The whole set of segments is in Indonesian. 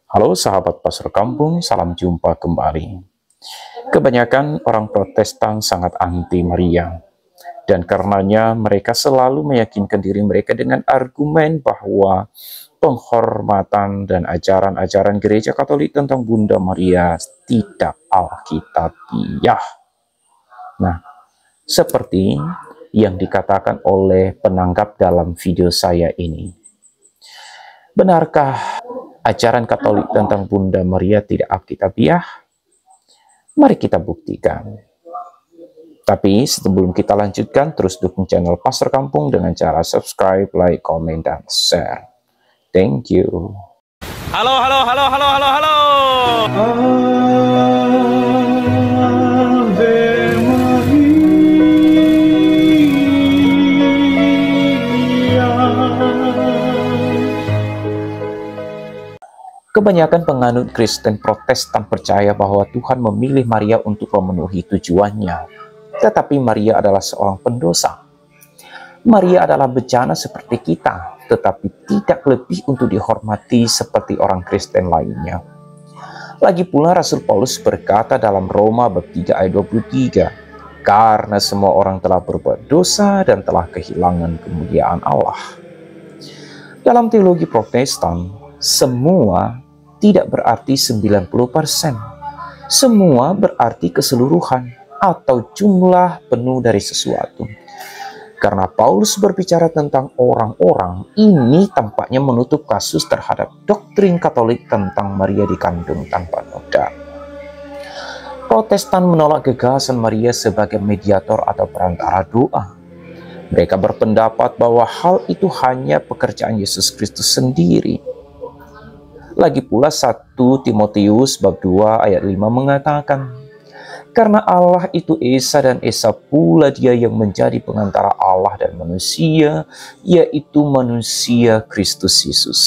Halo sahabat Pasar Kampung, salam jumpa kembali. Kebanyakan orang Protestan sangat anti Maria, dan karenanya mereka selalu meyakinkan diri mereka dengan argumen bahwa penghormatan dan ajaran-ajaran gereja Katolik tentang Bunda Maria tidak alkitabiah. Nah, seperti yang dikatakan oleh penanggap dalam video saya ini. Benarkah ajaran Katolik tentang Bunda Maria tidak alkitabiah? Mari kita buktikan. Tapi sebelum kita lanjutkan, terus dukung channel Pastor Kampung dengan cara subscribe, like, komen, dan share. Thank you. Halo, halo, halo, halo, halo, halo. Kebanyakan penganut Kristen Protestan percaya bahwa Tuhan memilih Maria untuk memenuhi tujuannya. Tetapi Maria adalah seorang pendosa. Maria adalah bejana seperti kita, tetapi tidak lebih untuk dihormati seperti orang Kristen lainnya. Lagi pula Rasul Paulus berkata dalam Roma bab 3 ayat 23, karena semua orang telah berbuat dosa dan telah kehilangan kemuliaan Allah. Dalam teologi Protestan, semua tidak berarti 90%. Semua berarti keseluruhan atau jumlah penuh dari sesuatu. Karena Paulus berbicara tentang orang-orang, ini tampaknya menutup kasus terhadap doktrin Katolik tentang Maria dikandung tanpa noda. Protestan menolak gagasan Maria sebagai mediator atau perantara doa. Mereka berpendapat bahwa hal itu hanya pekerjaan Yesus Kristus sendiri. Lagi pula 1 Timotius bab 2 ayat 5 mengatakan, karena Allah itu Esa dan Esa pula dia yang menjadi pengantara Allah dan manusia, yaitu manusia Kristus Yesus.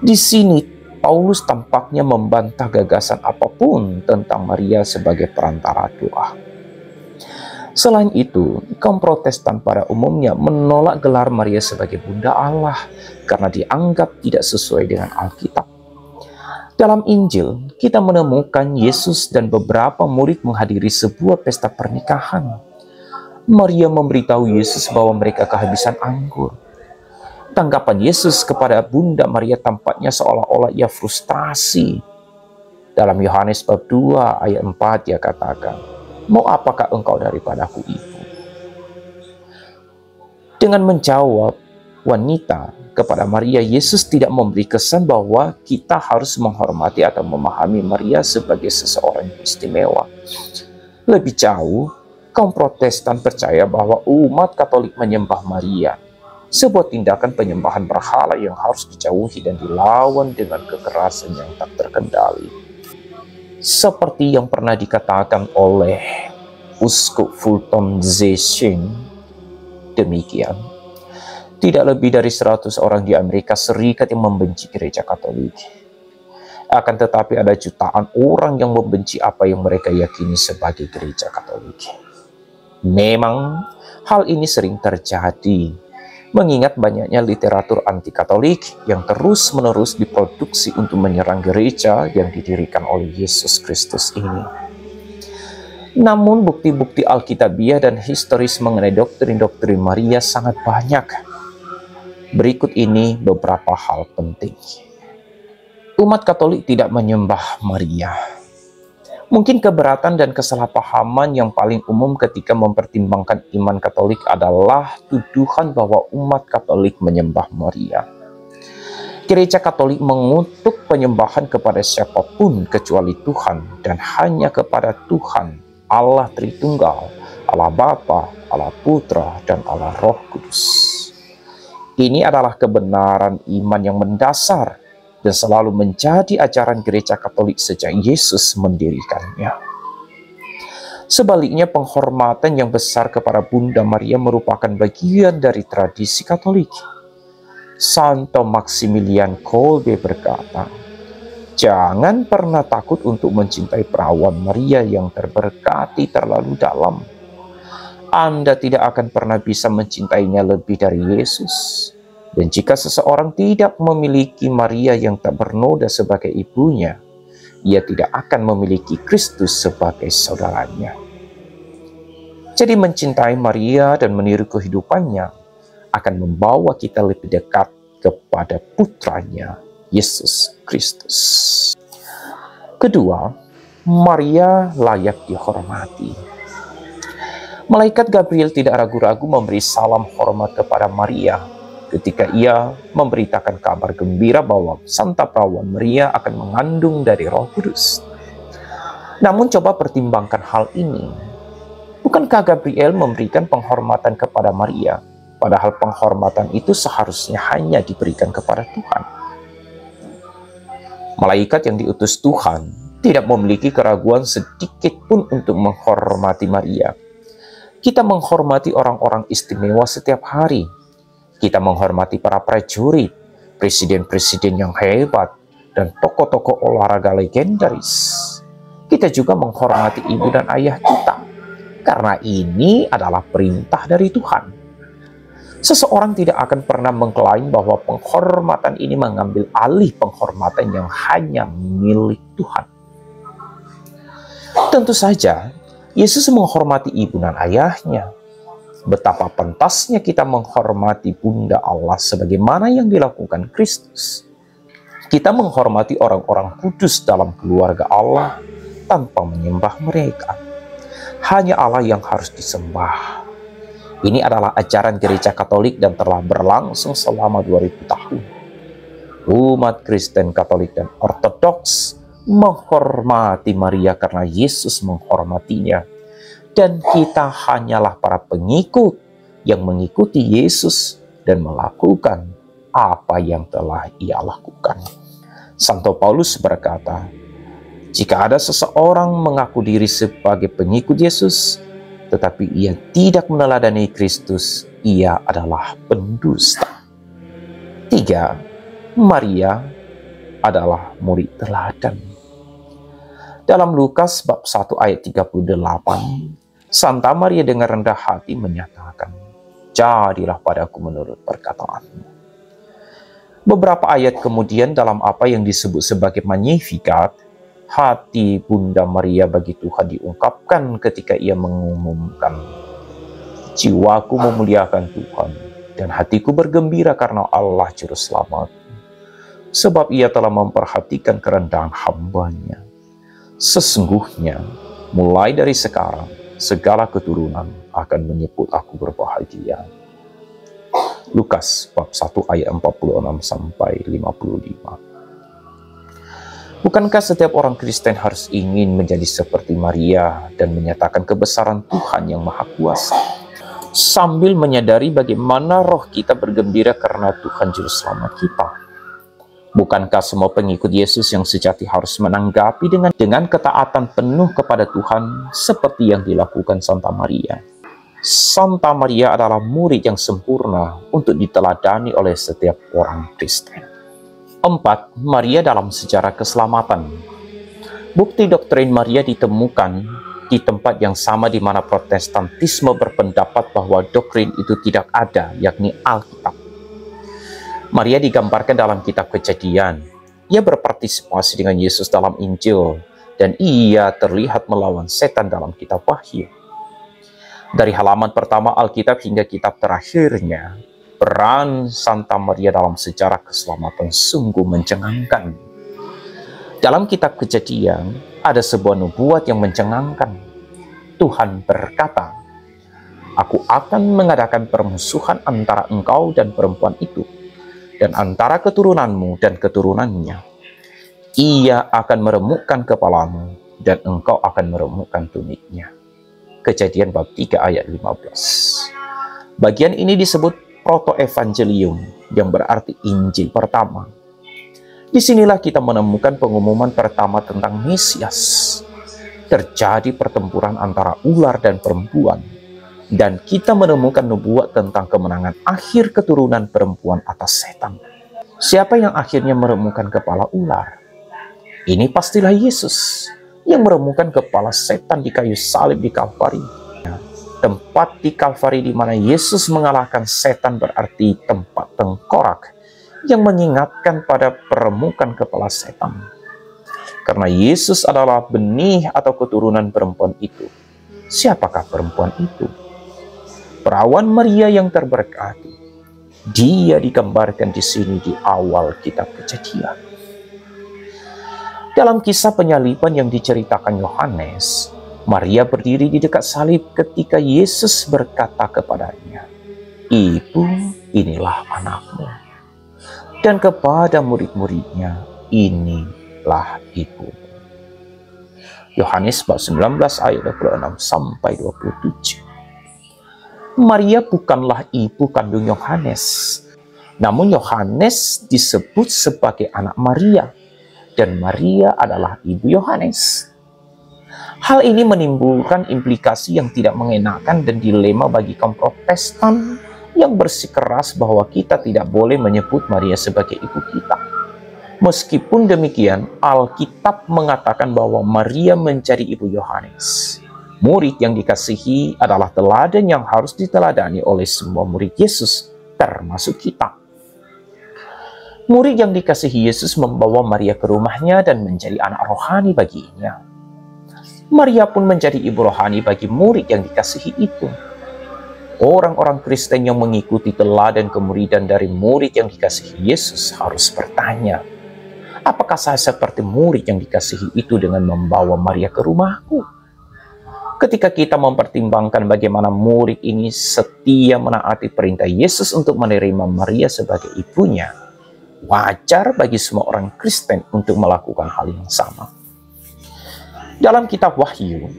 Di sini Paulus tampaknya membantah gagasan apapun tentang Maria sebagai perantara doa. Selain itu, kaum Protestan pada umumnya menolak gelar Maria sebagai Bunda Allah karena dianggap tidak sesuai dengan Alkitab. Dalam Injil, kita menemukan Yesus dan beberapa murid menghadiri sebuah pesta pernikahan. Maria memberitahu Yesus bahwa mereka kehabisan anggur. Tanggapan Yesus kepada Bunda Maria tampaknya seolah-olah ia frustrasi. Dalam Yohanes bab 2 ayat 4 dia katakan, mau apakah engkau daripadaku, Ibu? Dengan menjawab wanita kepada Maria, Yesus tidak memberi kesan bahwa kita harus menghormati atau memahami Maria sebagai seseorang yang istimewa. Lebih jauh, kaum Protestan percaya bahwa umat Katolik menyembah Maria, sebuah tindakan penyembahan berhala yang harus dijauhi dan dilawan dengan kekerasan yang tak terkendali. Seperti yang pernah dikatakan oleh Uskup Fulton Zeesching, demikian, tidak lebih dari 100 orang di Amerika Serikat yang membenci gereja Katolik. Akan tetapi ada jutaan orang yang membenci apa yang mereka yakini sebagai gereja Katolik. Memang hal ini sering terjadi, mengingat banyaknya literatur anti-Katolik yang terus-menerus diproduksi untuk menyerang gereja yang didirikan oleh Yesus Kristus ini. Namun bukti-bukti Alkitabiah dan historis mengenai doktrin-doktrin Maria sangat banyak. Berikut ini beberapa hal penting. Umat Katolik tidak menyembah Maria. Mungkin keberatan dan kesalahpahaman yang paling umum ketika mempertimbangkan iman Katolik adalah tuduhan bahwa umat Katolik menyembah Maria. Gereja Katolik mengutuk penyembahan kepada siapapun kecuali Tuhan dan hanya kepada Tuhan, Allah Tritunggal, Allah Bapa, Allah Putra, dan Allah Roh Kudus. Ini adalah kebenaran iman yang mendasar dan selalu menjadi ajaran gereja Katolik sejak Yesus mendirikannya. Sebaliknya, penghormatan yang besar kepada Bunda Maria merupakan bagian dari tradisi Katolik. Santo Maximilian Kolbe berkata, jangan pernah takut untuk mencintai perawan Maria yang terberkati terlalu dalam. Anda tidak akan pernah bisa mencintainya lebih dari Yesus. Dan jika seseorang tidak memiliki Maria yang tak bernoda sebagai ibunya, ia tidak akan memiliki Kristus sebagai saudaranya. Jadi mencintai Maria dan meniru kehidupannya akan membawa kita lebih dekat kepada putranya, Yesus Kristus. Kedua, Maria layak dihormati. Malaikat Gabriel tidak ragu-ragu memberi salam hormat kepada Maria ketika ia memberitakan kabar gembira bahwa Santa Perawan Maria akan mengandung dari Roh Kudus. Namun coba pertimbangkan hal ini. Bukankah Gabriel memberikan penghormatan kepada Maria, padahal penghormatan itu seharusnya hanya diberikan kepada Tuhan? Malaikat yang diutus Tuhan tidak memiliki keraguan sedikit pun untuk menghormati Maria. Kita menghormati orang-orang istimewa setiap hari. Kita menghormati para prajurit, presiden-presiden yang hebat, dan tokoh-tokoh olahraga legendaris. Kita juga menghormati ibu dan ayah kita, karena ini adalah perintah dari Tuhan. Seseorang tidak akan pernah mengklaim bahwa penghormatan ini mengambil alih penghormatan yang hanya milik Tuhan. Tentu saja, Yesus menghormati ibu dan ayahnya. Betapa pantasnya kita menghormati Bunda Allah sebagaimana yang dilakukan Kristus. Kita menghormati orang-orang kudus dalam keluarga Allah tanpa menyembah mereka. Hanya Allah yang harus disembah. Ini adalah ajaran gereja Katolik dan telah berlangsung selama 2000 tahun. Umat Kristen, Katolik, dan Ortodoks menghormati Maria karena Yesus menghormatinya. Dan kita hanyalah para pengikut yang mengikuti Yesus dan melakukan apa yang telah ia lakukan. Santo Paulus berkata, jika ada seseorang mengaku diri sebagai pengikut Yesus, tetapi ia tidak meneladani Kristus, ia adalah pendusta. 3. Maria adalah murid teladan. Dalam Lukas bab 1 ayat 38, Santa Maria dengan rendah hati menyatakan, jadilah padaku menurut perkataanmu. Beberapa ayat kemudian dalam apa yang disebut sebagai Magnificat, hati Bunda Maria bagi Tuhan diungkapkan ketika ia mengumumkan, jiwaku memuliakan Tuhan, dan hatiku bergembira karena Allah Juru Selamat, sebab ia telah memperhatikan kerendahan hamba-Nya. Sesungguhnya, mulai dari sekarang, segala keturunan akan menyebut aku berbahagia. Lukas bab 1 ayat 46 sampai 55. Bukankah setiap orang Kristen harus ingin menjadi seperti Maria dan menyatakan kebesaran Tuhan yang Maha Kuasa, sambil menyadari bagaimana roh kita bergembira karena Tuhan Juru Selamat kita? Bukankah semua pengikut Yesus yang sejati harus menanggapi dengan ketaatan penuh kepada Tuhan seperti yang dilakukan Santa Maria? Santa Maria adalah murid yang sempurna untuk diteladani oleh setiap orang Kristen. 4. Maria dalam sejarah keselamatan. Bukti doktrin Maria ditemukan di tempat yang sama di mana Protestantisme berpendapat bahwa doktrin itu tidak ada, yakni Alkitab. Maria digambarkan dalam kitab Kejadian. Ia berpartisipasi dengan Yesus dalam Injil, dan ia terlihat melawan setan dalam kitab Wahyu. Dari halaman pertama Alkitab hingga kitab terakhirnya, peran Santa Maria dalam sejarah keselamatan sungguh mencengangkan. Dalam kitab Kejadian, ada sebuah nubuat yang mencengangkan. Tuhan berkata, aku akan mengadakan permusuhan antara engkau dan perempuan itu, dan antara keturunanmu dan keturunannya. Ia akan meremukkan kepalamu, dan engkau akan meremukkan tumitnya. Kejadian bab 3 ayat 15. Bagian ini disebut proto-evangelium, yang berarti Injil pertama. Disinilah kita menemukan pengumuman pertama tentang Mesias. Terjadi pertempuran antara ular dan perempuan, dan kita menemukan nubuat tentang kemenangan akhir keturunan perempuan atas setan. Siapa yang akhirnya meremukkan kepala ular? Ini pastilah Yesus yang meremukkan kepala setan di kayu salib di Kalvari. Tempat di Kalvari di mana Yesus mengalahkan setan berarti tempat tengkorak yang mengingatkan pada peremukan kepala setan. Karena Yesus adalah benih atau keturunan perempuan itu. Siapakah perempuan itu? Perawan Maria yang terberkati. Dia digambarkan di sini di awal kitab Kejadian. Dalam kisah penyaliban yang diceritakan Yohanes, Maria berdiri di dekat salib ketika Yesus berkata kepadanya, "Ibu, inilah anakmu." Dan kepada murid-muridnya, "Inilah ibu." Yohanes bab 19 ayat 26 sampai 27. Maria bukanlah ibu kandung Yohanes, namun Yohanes disebut sebagai anak Maria, dan Maria adalah ibu Yohanes. Hal ini menimbulkan implikasi yang tidak mengenakan dan dilema bagi kaum Protestan yang bersikeras bahwa kita tidak boleh menyebut Maria sebagai ibu kita. Meskipun demikian, Alkitab mengatakan bahwa Maria menjadi ibu Yohanes. Murid yang dikasihi adalah teladan yang harus diteladani oleh semua murid Yesus, termasuk kita. Murid yang dikasihi Yesus membawa Maria ke rumahnya dan menjadi anak rohani baginya. Maria pun menjadi ibu rohani bagi murid yang dikasihi itu. Orang-orang Kristen yang mengikuti teladan kemuridan dari murid yang dikasihi Yesus harus bertanya, apakah saya seperti murid yang dikasihi itu dengan membawa Maria ke rumahku? Ketika kita mempertimbangkan bagaimana murid ini setia menaati perintah Yesus untuk menerima Maria sebagai ibunya, wajar bagi semua orang Kristen untuk melakukan hal yang sama. Dalam kitab Wahyu,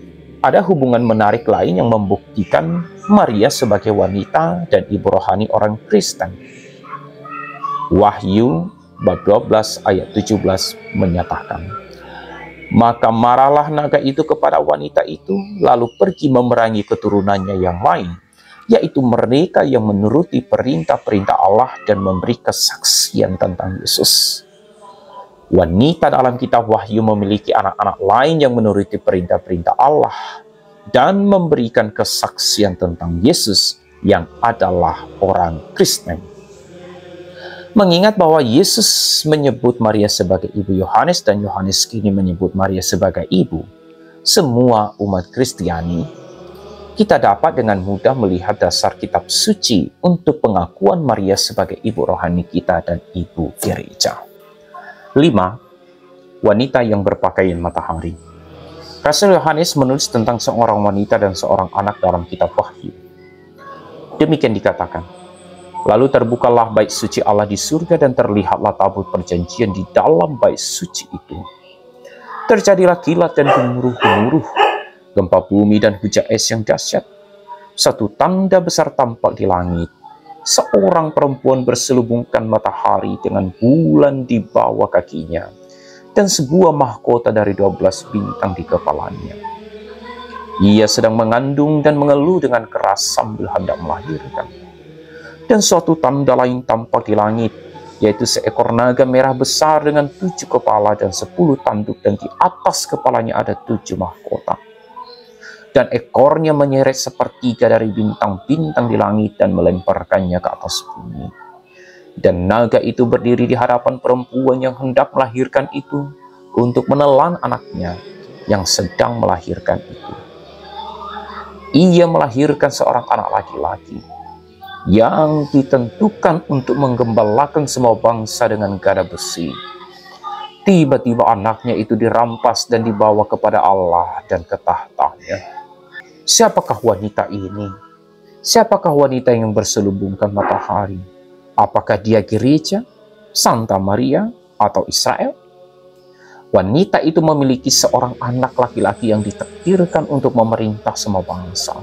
ada hubungan menarik lain yang membuktikan Maria sebagai wanita dan ibu rohani orang Kristen. Wahyu bab 12 ayat 17 menyatakan, "Maka marahlah naga itu kepada wanita itu, lalu pergi memerangi keturunannya yang lain, yaitu mereka yang menuruti perintah-perintah Allah dan memberi kesaksian tentang Yesus." Wanita dalam kitab Wahyu memiliki anak-anak lain yang menuruti perintah-perintah Allah dan memberikan kesaksian tentang Yesus yang adalah orang Kristen. Mengingat bahwa Yesus menyebut Maria sebagai ibu Yohanes dan Yohanes kini menyebut Maria sebagai ibu semua umat Kristiani, kita dapat dengan mudah melihat dasar kitab suci untuk pengakuan Maria sebagai ibu rohani kita dan ibu gereja. 5. Wanita yang berpakaian matahari. Rasul Yohanes menulis tentang seorang wanita dan seorang anak dalam kitab Wahyu. Demikian dikatakan, "Lalu terbukalah bait suci Allah di surga dan terlihatlah tabut perjanjian di dalam bait suci itu. Terjadilah kilat dan gemuruh-gemuruh, gempa bumi dan hujan es yang dahsyat. Satu tanda besar tampak di langit. Seorang perempuan berselubungkan matahari dengan bulan di bawah kakinya, dan sebuah mahkota dari 12 bintang di kepalanya. Ia sedang mengandung dan mengeluh dengan keras sambil hendak melahirkan. Dan suatu tanda lain tampak di langit, yaitu seekor naga merah besar dengan 7 kepala dan 10 tanduk, dan di atas kepalanya ada 7 mahkota. Dan ekornya menyeret sepertiga dari bintang-bintang di langit dan melemparkannya ke atas bumi. Dan naga itu berdiri di hadapan perempuan yang hendak melahirkan itu untuk menelan anaknya yang sedang melahirkan itu. Ia melahirkan seorang anak laki-laki yang ditentukan untuk menggembalakan semua bangsa dengan gada besi. Tiba-tiba anaknya itu dirampas dan dibawa kepada Allah dan ke tahtanya. Siapakah wanita ini? Siapakah wanita yang berselubungkan matahari? Apakah dia gereja, Santa Maria, atau Israel? Wanita itu memiliki seorang anak laki-laki yang ditakdirkan untuk memerintah semua bangsa.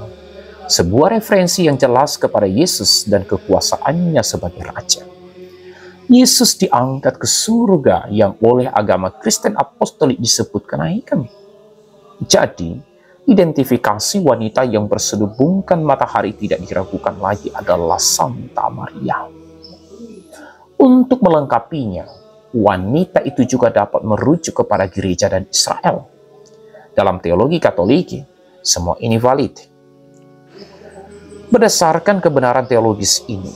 Sebuah referensi yang jelas kepada Yesus dan kekuasaannya sebagai Raja. Yesus diangkat ke surga yang oleh agama Kristen Apostolik disebut kenaikan. Jadi, identifikasi wanita yang berselubungkan matahari tidak diragukan lagi adalah Santa Maria. Untuk melengkapinya, wanita itu juga dapat merujuk kepada gereja dan Israel. Dalam teologi Katolik, semua ini valid. Berdasarkan kebenaran teologis ini,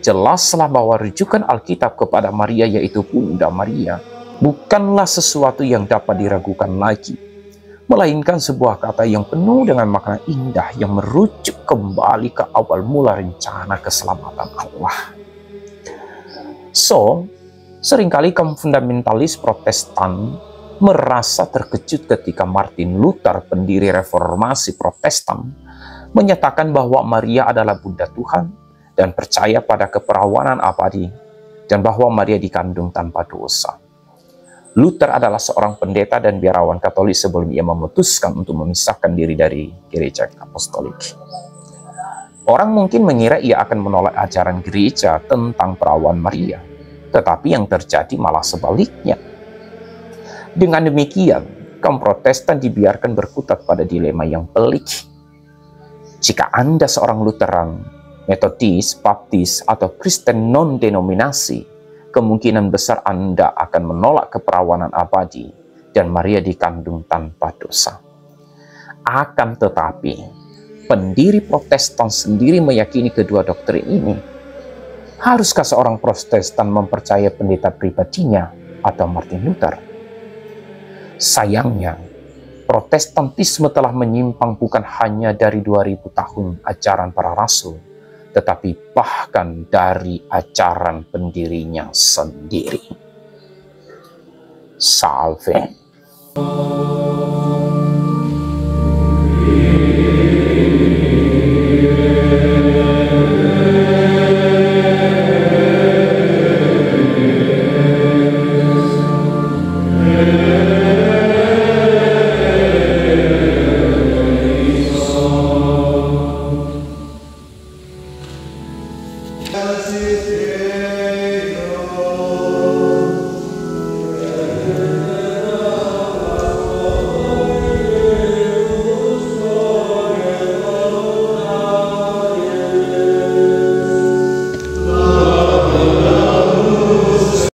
jelaslah bahwa rujukan Alkitab kepada Maria, yaitu Bunda Maria, bukanlah sesuatu yang dapat diragukan lagi, melainkan sebuah kata yang penuh dengan makna indah yang merujuk kembali ke awal mula rencana keselamatan Allah. Seringkali kaum fundamentalis Protestan merasa terkejut ketika Martin Luther, pendiri reformasi Protestan, menyatakan bahwa Maria adalah Bunda Tuhan dan percaya pada keperawanan abadi, dan bahwa Maria dikandung tanpa dosa. Luther adalah seorang pendeta dan biarawan Katolik sebelum ia memutuskan untuk memisahkan diri dari gereja apostolik. Orang mungkin mengira ia akan menolak ajaran gereja tentang perawan Maria, tetapi yang terjadi malah sebaliknya. Dengan demikian, kaum Protestan dibiarkan berkutat pada dilema yang pelik. Jika Anda seorang Lutheran, Metodis, Baptis, atau Kristen non-denominasi, kemungkinan besar Anda akan menolak keperawanan abadi dan Maria dikandung tanpa dosa. Akan tetapi, pendiri Protestan sendiri meyakini kedua doktrin ini. Haruskah seorang Protestan mempercayai pendeta pribadinya atau Martin Luther? Sayangnya, Protestantisme telah menyimpang bukan hanya dari 2000 tahun ajaran para rasul, tetapi bahkan dari ajaran pendirinya sendiri. Salve.